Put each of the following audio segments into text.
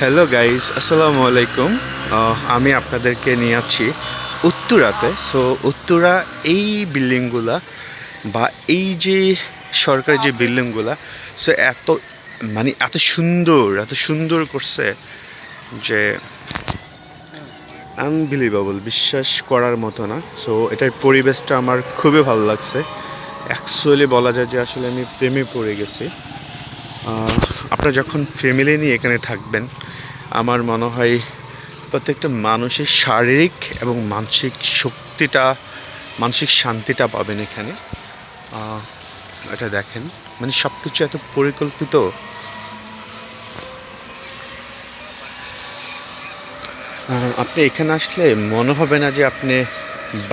Hello guys, আসসালামু আলাইকুম। আমি আপনাদেরকে নিয়ে যাচ্ছি উত্তরাতে। সো উত্তরা এই বিল্ডিংগুলা বা এই যে সরকারি যে বিল্ডিংগুলা, সো এত সুন্দর করছে যে আনবিলিভেবল, বিশ্বাস করার মতো না। সো এটার পরিবেশটা আমার খুবই ভালো লাগছে। অ্যাকচুয়ালি বলা যায় যে আসলে আমি প্রেমে পড়ে গেছি। আপনারা যখন ফ্যামিলি নিয়ে এখানে থাকবেন, আমার মনে হয় প্রত্যেকটা মানুষের শারীরিক এবং মানসিক শান্তিটা পাবেন এখানে। এটা দেখেন, মানে সব কিছু এত পরিকল্পিত। আপনি এখানে আসলে মনে হবে না যে আপনি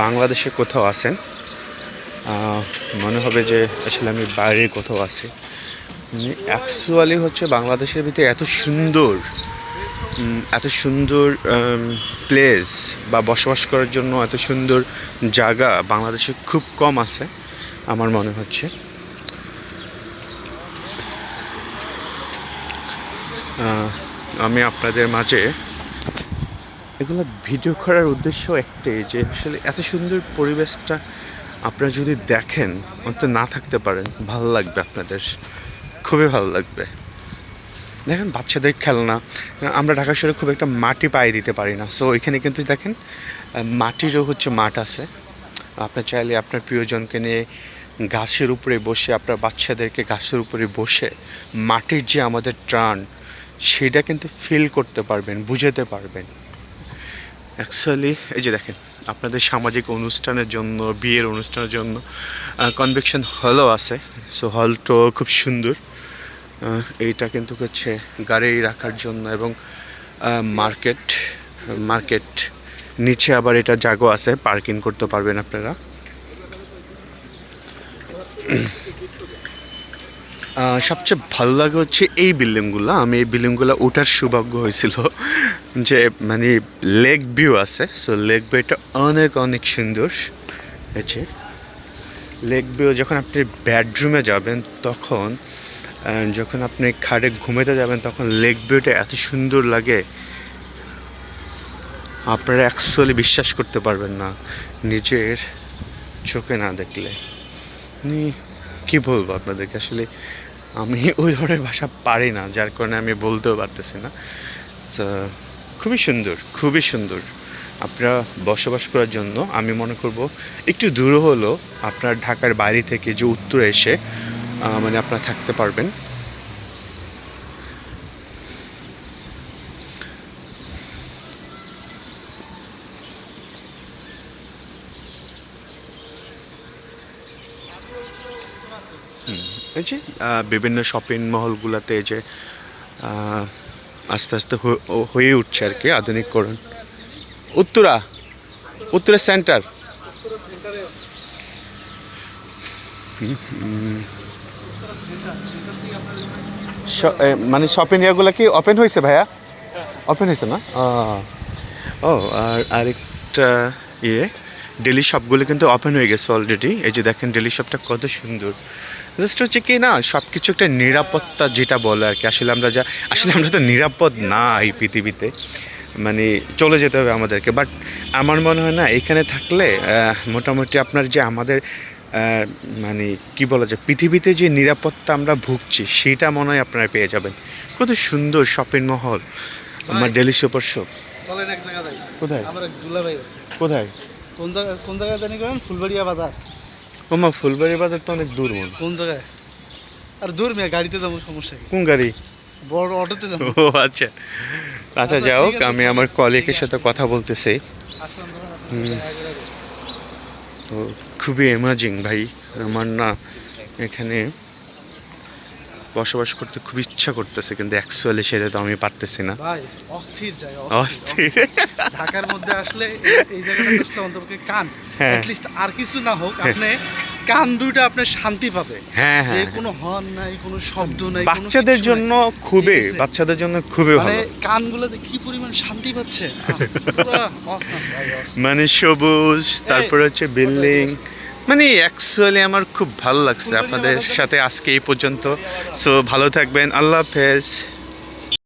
বাংলাদেশে কোথাও আছেন, মনে হবে যে আসলে আমি বাইরে কোথাও আছি। অ্যাকচুয়ালি হচ্ছে বাংলাদেশের ভিতরে এত সুন্দর প্লেস বা বসবাস করার জন্য এত সুন্দর জায়গা বাংলাদেশে খুব কম আছে আমার মনে হচ্ছে। আমি আপনাদের মাঝে এগুলো ভিডিও করার উদ্দেশ্য একটাই, যে আসলে এত সুন্দর পরিবেশটা আপনারা যদি দেখেন, অন্তত না থাকতে পারেন, ভালো লাগবে আপনাদের, খুবই ভালো লাগবে। দেখেন বাচ্চাদের খেলনা, আমরা ঢাকা শহরে খুব একটা মাটি পায়ে দিতে পারি না। সো এখানে কিন্তু দেখেন মাটিরও হচ্ছে মাঠ আছে। আপনার চাইলে আপনার প্রিয়জনকে নিয়ে ঘাসের উপরে বসে, আপনার বাচ্চাদেরকে ঘাসের উপরে বসে মাটির যে আমাদের টান, সেটা কিন্তু ফিল করতে পারবেন, বুঝাতে পারবেন। অ্যাকচুয়ালি এই যে দেখেন, আপনাদের সামাজিক অনুষ্ঠানের জন্য, বিয়ের অনুষ্ঠানের জন্য কনভেনশন হলও আছে। সো হলটাও খুব সুন্দর। এইটা কিন্তু হচ্ছে গাড়ি রাখার জন্য, এবং মার্কেট নিচে আবার এটা জায়গা আছে, পার্কিং করতে পারবেন আপনারা। সবচেয়ে ভালো লাগে হচ্ছে এই বিল্ডিংগুলো। আমি এই বিল্ডিংগুলো ওঠার সৌভাগ্য হয়েছিল, যে মানে লেক ভিউ আছে। সো লেক ভিউটা অনেক সুন্দর হয়েছে। লেক ভিউ যখন আপনি বেডরুমে যাবেন, তখন যখন আপনি খাটে ঘুমাতে যাবেন, তখন লেক ভিউটা এত সুন্দর লাগে, আপনারা অ্যাকচুয়ালি বিশ্বাস করতে পারবেন না নিজের চোখে না দেখলে। কী বলবো আপনাদেরকে, আসলে আমি ওই ধরনের ভাষা পারি না, যার কারণে আমি বলতেও পারতেছি না। খুবই সুন্দর আপনারা বসবাস করার জন্য। আমি মনে করব একটু দূর হলো আপনার ঢাকার বাইরে থেকে যে উত্তরে এসে মানে আপনারা থাকতে পারবেন। এই যে বিভিন্ন শপিং মহলগুলোতে যে আস্তে আস্তে হয়ে উঠছে আর কি আধুনিকরণ। উত্তরা সেন্টার। মানে শপিং এরিয়াগুলো কি ওপেন হয়েছে ভাইয়া? ওপেন হয়েছে না? ও, আর আরেকটা ইয়ে, ডেলি শপগুলো কিন্তু ওপেন হয়ে গেছে অলরেডি। এই যে দেখেন ডেলি শপটা কত সুন্দর। জাস্ট হচ্ছে কি না, সব কিছু একটা নিরাপত্তা যেটা বলে আর কি। আসলে আমরা তো নিরাপদ না এই পৃথিবীতে, মানে চলে যেতে হবে আমাদেরকে। বাট আমার মনে হয় না, এখানে থাকলে মোটামুটি আপনার যে আমাদের মানে কি বলা যায়, পৃথিবীতে যে নিরাপত্তা আমরা ভুগছি, সেটা মনে হয় আপনারা পেয়ে যাবেন। কত সুন্দর শপিং মহল, আমার ডেলি সুপার শপ। কোথায়? কোথায়? কোন জায়গায় জানি করেন? ফুলবাড়িয়া বাজার। ওমা, ফুলবাড়ি বাজার তো অনেক দূর মনে। কোন জায়গায়? আর দূর মিয়া, গাড়িতে যাবো, সমস্যা কি? কোন গাড়ি? বড় অটোতে যাবো। ও আচ্ছা আচ্ছা, যাই হোক, আমি আমার কলিগের সাথে কথা বলতেছি। তো খুবই অ্যামেজিং ভাই, আমার না এখানে বসবাস করতে খুব ইচ্ছা করতেছে, কিন্তু অ্যাকচুয়ালি সেটা তো আমি পারতেছি না। ভাই অস্থির জায়গা, অস্থির। ঢাকার মধ্যে আসলে এই জায়গাটা আসলে অন্তপক্ষে কান, হ্যাঁ। অ্যাট লিস্ট আর কিছু না হোক, আপনি কান দুইটা আপনি শান্তি পাবে। হ্যাঁ যে হ্যাঁ, কোনো হর্ন নাই, কোনো শব্দ নাই, বাচ্চাদের জন্য বাচ্চাদের জন্য খুবই মানে ভালো। কানগুলোতে কি পরিমাণ শান্তি পাচ্ছে, পুরো awesome ভাই, awesome। মানে সবুজ, তারপর হচ্ছে বিল্ডিং, মানে অ্যাকচুয়ালি আমার খুব ভালো লাগছে আপনাদের সাথে আজকে এই পর্যন্ত। সো ভালো থাকবেন, আল্লাহ হাফেজ।